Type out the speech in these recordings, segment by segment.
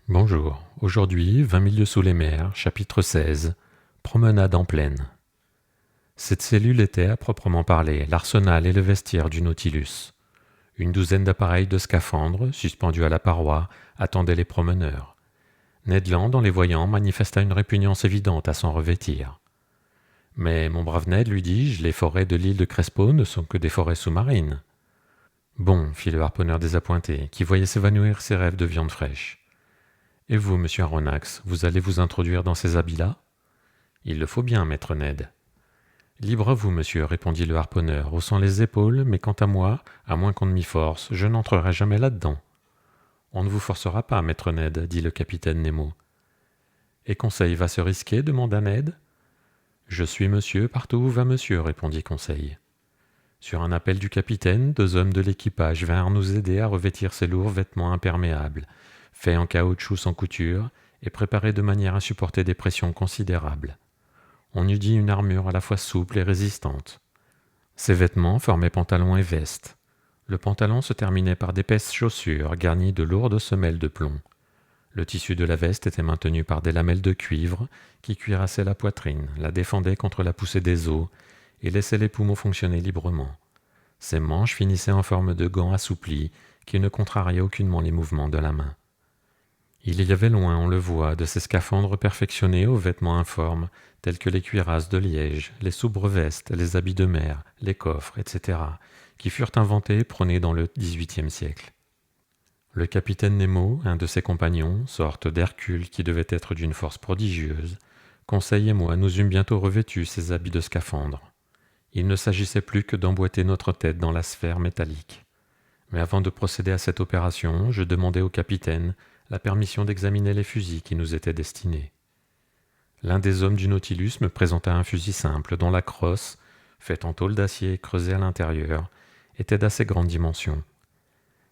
Bonjour, aujourd'hui 20 milieux sous les mers, chapitre 16, promenade en plaine. Cette cellule était, à proprement parler, l'arsenal et le vestiaire du Nautilus. Une douzaine d'appareils de scaphandres, suspendus à la paroi, attendaient les promeneurs. Ned Land, en les voyant, manifesta une répugnance évidente à s'en revêtir. « Mais, mon brave Ned, lui dis-je, les forêts de l'île de Crespo ne sont que des forêts sous-marines. »« Bon, fit le harponneur désappointé, qui voyait s'évanouir ses rêves de viande fraîche. Et vous, monsieur Aronnax, vous allez vous introduire dans ces habits-là ? Il le faut bien, maître Ned. Libre à vous, monsieur, répondit le harponneur, haussant les épaules, mais quant à moi, à moins qu'on ne m'y force, je n'entrerai jamais là-dedans. On ne vous forcera pas, maître Ned, dit le capitaine Nemo. Et Conseil va se risquer demanda Ned. Je suis monsieur partout où va monsieur, répondit Conseil. Sur un appel du capitaine, 2 hommes de l'équipage vinrent nous aider à revêtir ces lourds vêtements imperméables, faits en caoutchouc sans couture et préparés de manière à supporter des pressions considérables. On eût dit une armure à la fois souple et résistante. Ces vêtements formaient pantalon et veste. Le pantalon se terminait par d'épaisses chaussures garnies de lourdes semelles de plomb. Le tissu de la veste était maintenu par des lamelles de cuivre qui cuirassaient la poitrine, la défendaient contre la poussée des os et laissaient les poumons fonctionner librement. Ces manches finissaient en forme de gants assouplis qui ne contrariaient aucunement les mouvements de la main. Il y avait loin, on le voit, de ces scaphandres perfectionnés aux vêtements informes, tels que les cuirasses de liège, les soubres-vestes, les habits de mer, les coffres, etc., qui furent inventés et prônés dans le XVIIIe siècle. Le capitaine Nemo, un de ses compagnons, sorte d'Hercule qui devait être d'une force prodigieuse, Conseil et moi nous eûmes bientôt revêtus ces habits de scaphandre. Il ne s'agissait plus que d'emboîter notre tête dans la sphère métallique. Mais avant de procéder à cette opération, je demandai au capitaine la permission d'examiner les fusils qui nous étaient destinés. L'un des hommes du Nautilus me présenta un fusil simple dont la crosse, faite en tôle d'acier creusée à l'intérieur, était d'assez grande dimension.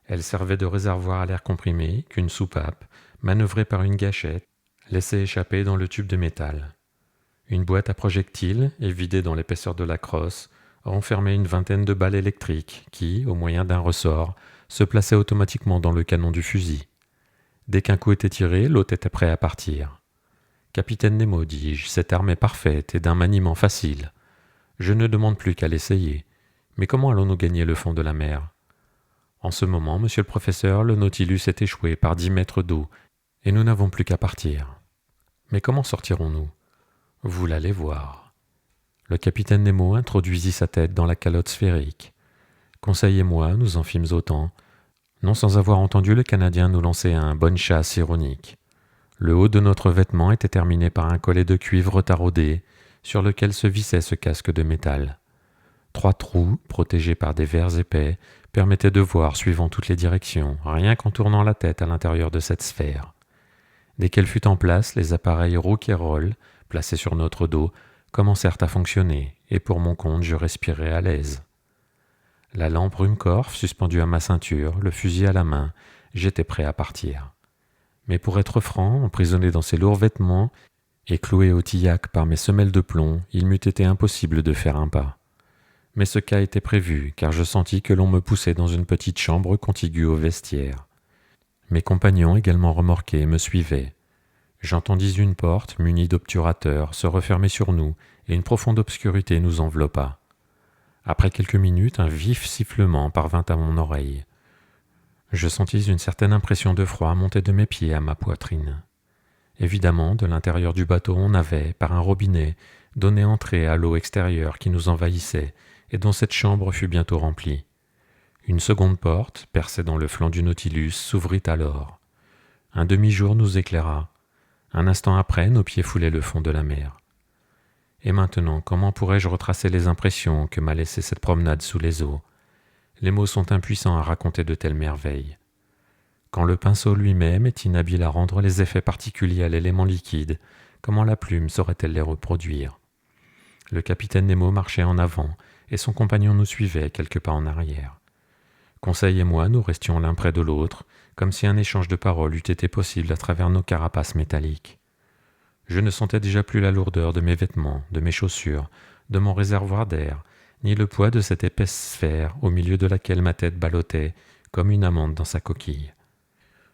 Elle servait de réservoir à l'air comprimé qu'une soupape, manœuvrée par une gâchette, laissait échapper dans le tube de métal. Une boîte à projectiles, évidée dans l'épaisseur de la crosse, renfermait une vingtaine de balles électriques qui, au moyen d'un ressort, se plaçaient automatiquement dans le canon du fusil. Dès qu'un coup était tiré, l'hôte était prêt à partir. « Capitaine Nemo, dis-je, cette arme est parfaite et d'un maniement facile. Je ne demande plus qu'à l'essayer. Mais comment allons-nous gagner le fond de la mer ?» En ce moment, monsieur le professeur, le Nautilus est échoué par 10 mètres d'eau et nous n'avons plus qu'à partir. Mais comment sortirons-nous ? Vous l'allez voir. Le capitaine Nemo introduisit sa tête dans la calotte sphérique. Conseil et moi, nous en fîmes autant, non sans avoir entendu le Canadien nous lancer un « bonne chasse » ironique. Le haut de notre vêtement était terminé par un collet de cuivre taraudé, sur lequel se vissait ce casque de métal. 3 trous, protégés par des verres épais, permettaient de voir suivant toutes les directions, rien qu'en tournant la tête à l'intérieur de cette sphère. Dès qu'elle fut en place, les appareils Rouquayrol, placés sur notre dos, commencèrent à fonctionner, et pour mon compte, je respirais à l'aise. La lampe Ruhmkorff suspendue à ma ceinture, le fusil à la main, j'étais prêt à partir. Mais pour être franc, emprisonné dans ces lourds vêtements et cloué au tillac par mes semelles de plomb, il m'eût été impossible de faire un pas. Mais ce cas était prévu, car je sentis que l'on me poussait dans une petite chambre contiguë au vestiaire. Mes compagnons, également remorqués, me suivaient. J'entendis une porte, munie d'obturateurs, se refermer sur nous, et une profonde obscurité nous enveloppa. Après quelques minutes, un vif sifflement parvint à mon oreille. Je sentis une certaine impression de froid monter de mes pieds à ma poitrine. Évidemment, de l'intérieur du bateau, on avait, par un robinet, donné entrée à l'eau extérieure qui nous envahissait et dont cette chambre fut bientôt remplie. Une seconde porte, percée dans le flanc du Nautilus, s'ouvrit alors. Un demi-jour nous éclaira. Un instant après, nos pieds foulaient le fond de la mer. Et maintenant, comment pourrais-je retracer les impressions que m'a laissées cette promenade sous les eaux ? Les mots sont impuissants à raconter de telles merveilles. Quand le pinceau lui-même est inhabile à rendre les effets particuliers à l'élément liquide, comment la plume saurait-elle les reproduire ? Le capitaine Nemo marchait en avant, et son compagnon nous suivait quelques pas en arrière. Conseil et moi, nous restions l'un près de l'autre, comme si un échange de paroles eût été possible à travers nos carapaces métalliques. Je ne sentais déjà plus la lourdeur de mes vêtements, de mes chaussures, de mon réservoir d'air, ni le poids de cette épaisse sphère au milieu de laquelle ma tête ballottait comme une amande dans sa coquille.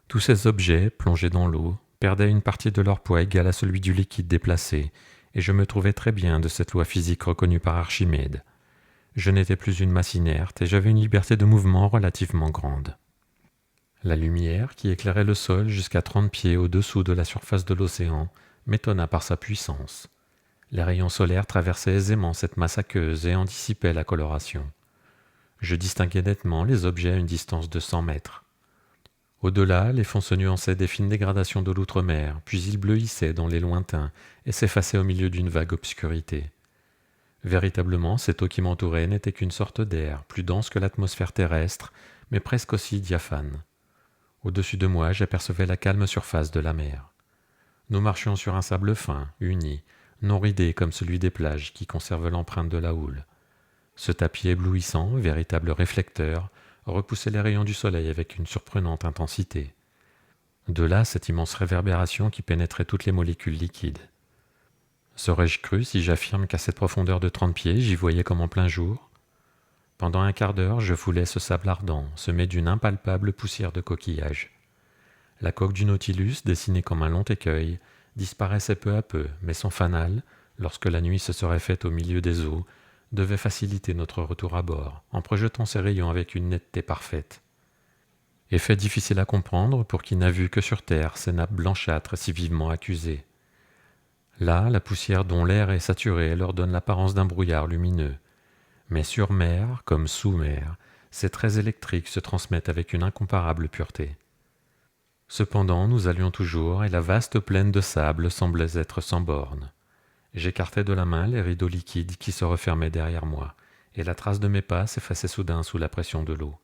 Tous ces objets, plongés dans l'eau, perdaient une partie de leur poids égale à celui du liquide déplacé, et je me trouvais très bien de cette loi physique reconnue par Archimède. Je n'étais plus une masse inerte et j'avais une liberté de mouvement relativement grande. La lumière, qui éclairait le sol jusqu'à 30 pieds au-dessous de la surface de l'océan, m'étonna par sa puissance. Les rayons solaires traversaient aisément cette masse aqueuse et en dissipaient la coloration. Je distinguais nettement les objets à une distance de 100 mètres. Au-delà, les fonds se nuançaient des fines dégradations de l'outre-mer, puis ils bleuissaient dans les lointains et s'effaçaient au milieu d'une vague obscurité. Véritablement, cette eau qui m'entourait n'était qu'une sorte d'air, plus dense que l'atmosphère terrestre, mais presque aussi diaphane. Au-dessus de moi, j'apercevais la calme surface de la mer. Nous marchions sur un sable fin, uni, non ridé comme celui des plages qui conserve l'empreinte de la houle. Ce tapis éblouissant, véritable réflecteur, repoussait les rayons du soleil avec une surprenante intensité. De là cette immense réverbération qui pénétrait toutes les molécules liquides. Serais-je cru si j'affirme qu'à cette profondeur de 30 pieds, j'y voyais comme en plein jour? Pendant un quart d'heure, je foulais ce sable ardent, semé d'une impalpable poussière de coquillages. La coque du Nautilus, dessinée comme un long écueil, disparaissait peu à peu, mais son fanal, lorsque la nuit se serait faite au milieu des eaux, devait faciliter notre retour à bord, en projetant ses rayons avec une netteté parfaite. Effet difficile à comprendre pour qui n'a vu que sur terre ces nappes blanchâtres si vivement accusées. Là, la poussière dont l'air est saturé leur donne l'apparence d'un brouillard lumineux. Mais sur mer, comme sous mer, ces traits électriques se transmettent avec une incomparable pureté. Cependant, nous allions toujours, et la vaste plaine de sable semblait être sans bornes. J'écartai de la main les rideaux liquides qui se refermaient derrière moi, et la trace de mes pas s'effaçait soudain sous la pression de l'eau.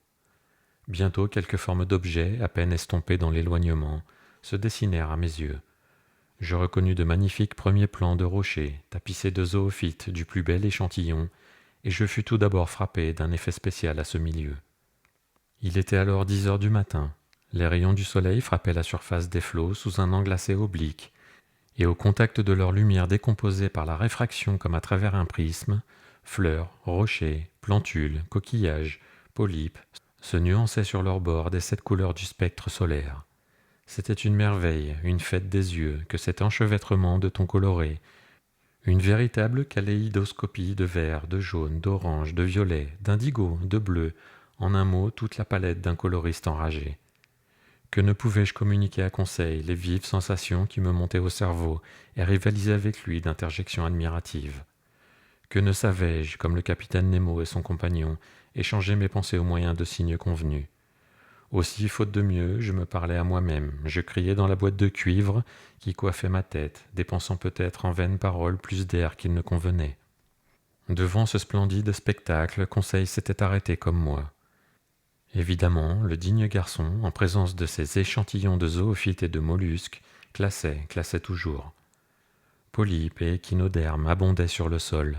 Bientôt, quelques formes d'objets, à peine estompées dans l'éloignement, se dessinèrent à mes yeux. Je reconnus de magnifiques premiers plans de rochers, tapissés de zoophytes du plus bel échantillon, et je fus tout d'abord frappé d'un effet spécial à ce milieu. Il était alors 10 heures du matin. Les rayons du soleil frappaient la surface des flots sous un angle assez oblique, et au contact de leur lumière décomposée par la réfraction comme à travers un prisme, fleurs, rochers, plantules, coquillages, polypes se nuançaient sur leurs bords des 7 couleurs du spectre solaire. C'était une merveille, une fête des yeux, que cet enchevêtrement de tons colorés, une véritable kaléidoscopie de vert, de jaune, d'orange, de violet, d'indigo, de bleu, en un mot toute la palette d'un coloriste enragé. Que ne pouvais-je communiquer à Conseil les vives sensations qui me montaient au cerveau et rivalisaient avec lui d'interjections admiratives? Que ne savais-je, comme le capitaine Nemo et son compagnon, échanger mes pensées au moyen de signes convenus? Aussi, faute de mieux, je me parlais à moi-même, je criais dans la boîte de cuivre qui coiffait ma tête, dépensant peut-être en vaines paroles plus d'air qu'il ne convenait. Devant ce splendide spectacle, Conseil s'était arrêté comme moi. Évidemment, le digne garçon, en présence de ces échantillons de zoophytes et de mollusques, classait toujours. Polypes et échinodermes abondaient sur le sol.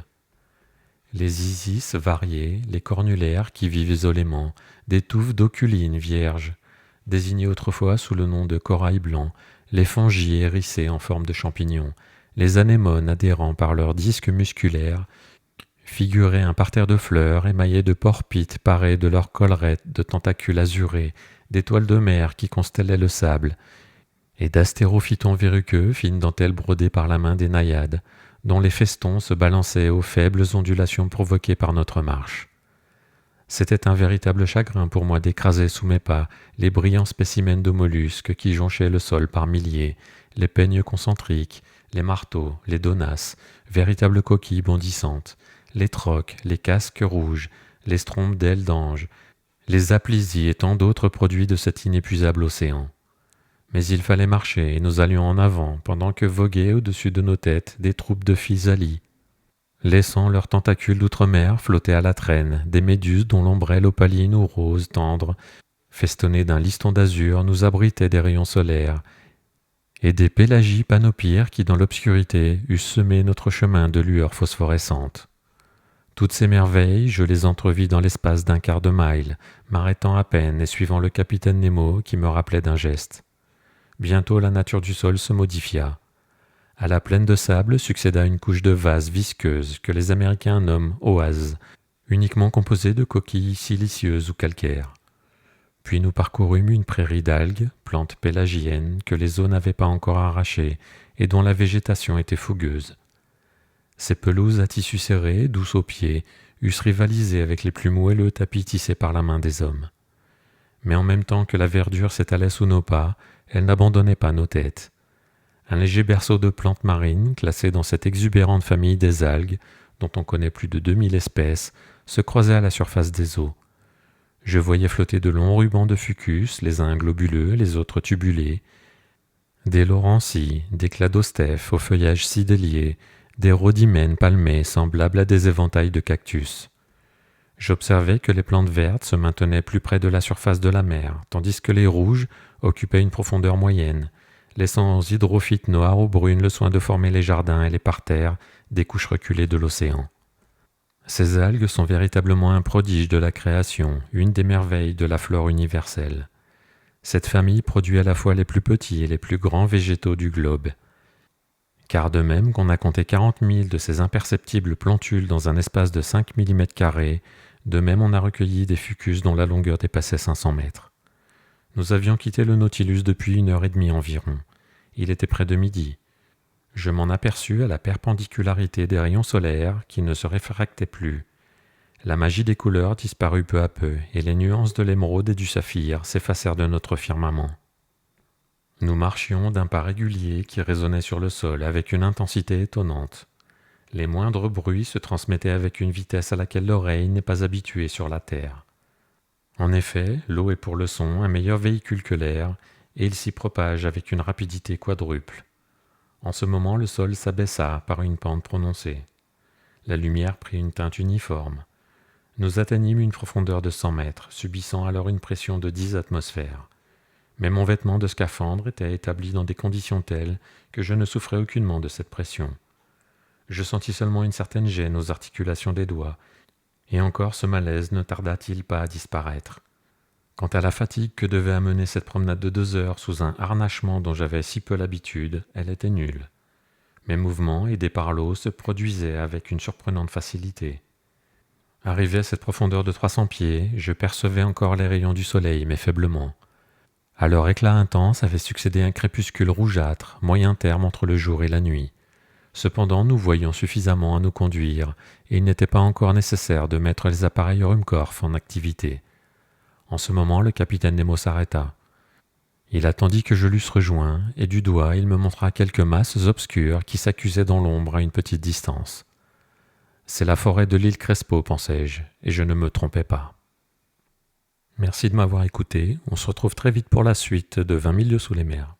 Les isis variés, les cornulaires qui vivent isolément, des touffes d'oculines vierges, désignés autrefois sous le nom de corail blanc, les fongies hérissés en forme de champignons, les anémones adhérant par leurs disques musculaires, figuraient un parterre de fleurs émaillées de porpites parées de leurs collerettes de tentacules azurés, d'étoiles de mer qui constellaient le sable, et d'astérophytons verruqueux, fines dentelles brodées par la main des naïades, dont les festons se balançaient aux faibles ondulations provoquées par notre marche. C'était un véritable chagrin pour moi d'écraser sous mes pas les brillants spécimens de mollusques qui jonchaient le sol par milliers, les peignes concentriques, les marteaux, les donasses, véritables coquilles bondissantes, les troques, les casques rouges, les strombes d'ailes d'ange, les aplysies et tant d'autres produits de cet inépuisable océan. Mais il fallait marcher et nous allions en avant pendant que voguaient au-dessus de nos têtes des troupes de physalie, laissant leurs tentacules d'outre-mer flotter à la traîne, des méduses dont l'ombrelle opaline ou rose tendre, festonnée d'un liston d'azur, nous abritait des rayons solaires, et des pélagies panopyres qui, dans l'obscurité, eussent semé notre chemin de lueurs phosphorescentes. Toutes ces merveilles, je les entrevis dans l'espace d'un quart de mille, m'arrêtant à peine et suivant le capitaine Nemo qui me rappelait d'un geste. Bientôt la nature du sol se modifia. À la plaine de sable succéda une couche de vase visqueuse que les Américains nomment oase, uniquement composée de coquilles silicieuses ou calcaires. Puis nous parcourûmes une prairie d'algues, plantes pélagiennes que les eaux n'avaient pas encore arrachées et dont la végétation était fougueuse. Ces pelouses à tissu serré, douces aux pieds, eussent rivalisé avec les plus moelleux tapis tissés par la main des hommes. Mais en même temps que la verdure s'étalait sous nos pas, elle n'abandonnait pas nos têtes. Un léger berceau de plantes marines, classé dans cette exubérante famille des algues, dont on connaît plus de 2000 espèces, se croisait à la surface des eaux. Je voyais flotter de longs rubans de fucus, les uns globuleux, les autres tubulés, des laurencies, des cladostèphes au feuillage si délié, des rhodimènes palmés semblables à des éventails de cactus. J'observais que les plantes vertes se maintenaient plus près de la surface de la mer, tandis que les rouges occupaient une profondeur moyenne, laissant aux hydrophytes noires ou brunes le soin de former les jardins et les parterres des couches reculées de l'océan. Ces algues sont véritablement un prodige de la création, une des merveilles de la flore universelle. Cette famille produit à la fois les plus petits et les plus grands végétaux du globe. Car de même qu'on a compté 40 000 de ces imperceptibles plantules dans un espace de 5 mm², de même on a recueilli des fucus dont la longueur dépassait 500 mètres. Nous avions quitté le Nautilus depuis 1h30 environ. Il était près de midi. Je m'en aperçus à la perpendicularité des rayons solaires qui ne se réfractaient plus. La magie des couleurs disparut peu à peu, et les nuances de l'émeraude et du saphir s'effacèrent de notre firmament. Nous marchions d'un pas régulier qui résonnait sur le sol avec une intensité étonnante. Les moindres bruits se transmettaient avec une vitesse à laquelle l'oreille n'est pas habituée sur la terre. En effet, l'eau est pour le son un meilleur véhicule que l'air, et il s'y propage avec une rapidité quadruple. En ce moment, le sol s'abaissa par une pente prononcée. La lumière prit une teinte uniforme. Nous atteignîmes une profondeur de 100 mètres, subissant alors une pression de 10 atmosphères. Mais mon vêtement de scaphandre était établi dans des conditions telles que je ne souffrais aucunement de cette pression. Je sentis seulement une certaine gêne aux articulations des doigts, et encore ce malaise ne tarda-t-il pas à disparaître. Quant à la fatigue que devait amener cette promenade de 2 heures sous un harnachement dont j'avais si peu l'habitude, elle était nulle. Mes mouvements, aidés par l'eau, se produisaient avec une surprenante facilité. Arrivé à cette profondeur de 300 pieds, je percevais encore les rayons du soleil, mais faiblement. À leur éclat intense avait succédé un crépuscule rougeâtre, moyen terme entre le jour et la nuit. Cependant, nous voyions suffisamment à nous conduire, et il n'était pas encore nécessaire de mettre les appareils Ruhmkorff en activité. En ce moment, le capitaine Nemo s'arrêta. Il attendit que je l'eusse rejoint, et du doigt il me montra quelques masses obscures qui s'accusaient dans l'ombre à une petite distance. C'est la forêt de l'île Crespo, pensai-je, et je ne me trompais pas. Merci de m'avoir écouté, on se retrouve très vite pour la suite de 20 milieux sous les mers.